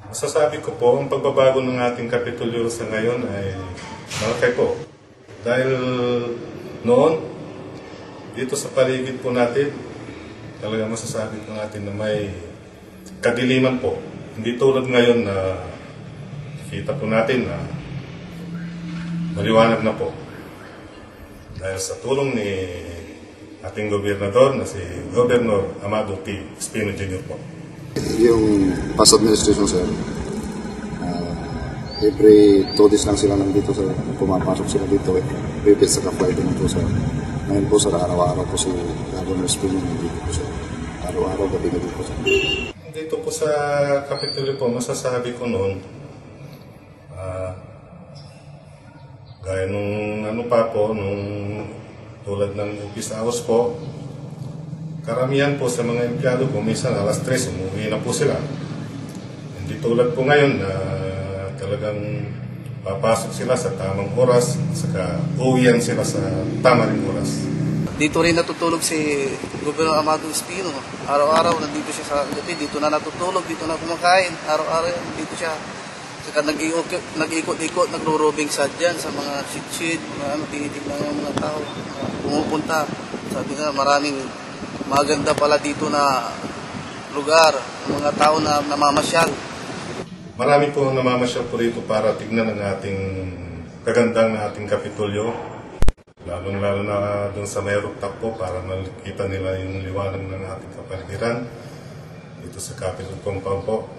Masasabi ko po, ang pagbabago ng ating Kapitolyo sa ngayon ay malaki po. Dahil noon, dito sa paligid po natin, talaga masasabi po natin na may kadiliman po. Hindi tulad ngayon na kita po natin na maliwanag na po. Dahil sa tulong ni ating gobernador na si Governor Amado T. Espino Jr. po. Yung past administration, sir, every 2 days lang sila nandito, sir. Pumapasok sila dito, repeat sa ka-Friday na po, sir. Ngayon po, sir, araw-araw po si Governor Espino nandito po, sir. Araw-araw, gabi-gabi po, sir. Dito po sa Kapitolyo po, masasabi ko noon, gaya nung ano pa po, nung tulad ng office hours po, karamihan po sa mga empleyado po, minsan alas 3, umuwi na po sila. Hindi tulad po ngayon na talagang papasok sila sa tamang oras, saka uwian sila sa tamang oras. Dito rin natutulog si Governor Amado Espino. Araw-araw nandito siya sa gabi, dito na natutulog, dito na kumakain. Araw-araw dito siya. Saka nag-ikot-ikot, nagro-robing sa dyan sa mga shit-shit, tinitignan ng mga tao, pumupunta. Sabi nga, maraming maganda pala dito na lugar, mga tao na namamasyal. Marami po namamasyal po rito para tignan ang ating kagandang na ating Kapitolyo. Lalong-lalo na doon sa may rooftop po para makita nila yung liwanag ng ating kapaligiran dito sa Capitol Compound po.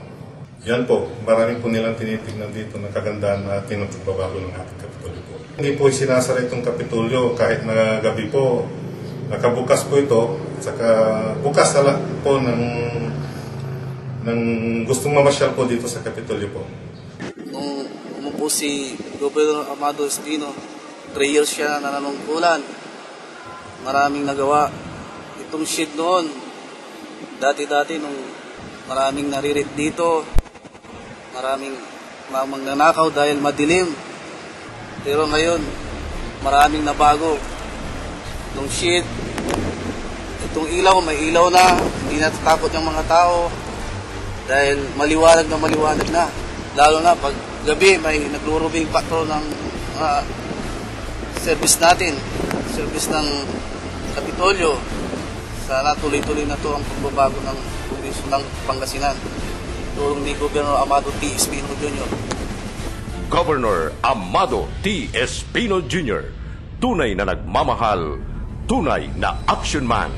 Yan po, marami po nilang tinitignan dito ng kagandahan natin ng pagbabago ng ating Kapitolyo po. Hindi po sinasara itong Kapitolyo kahit na gabi po. Nakabukas po ito, saka bukas na po ng gustong mamasyal po dito sa Kapitolyo po. Nung umupo si Governor Amado Espino, 3 years siya nananungkulan. Maraming nagawa. Itong shit noon, dati-dati nung maraming naririt dito, maraming magnanakaw dahil madilim. Pero ngayon, maraming nabago. Itong shit, itong ilaw, may ilaw na, hindi natatakot yung mga tao dahil maliwanag na. Lalo na pag gabi, may nagro-roving patrol ng service natin, service ng Kapitolyo. Sana tuloy-tuloy na to ang pagbabago ng probinsya ng Pangasinan. Tulong ni Governor Amado T. Espino Jr. Governor Amado T. Espino Jr. Tunay na nagmamahal, tunay na action man.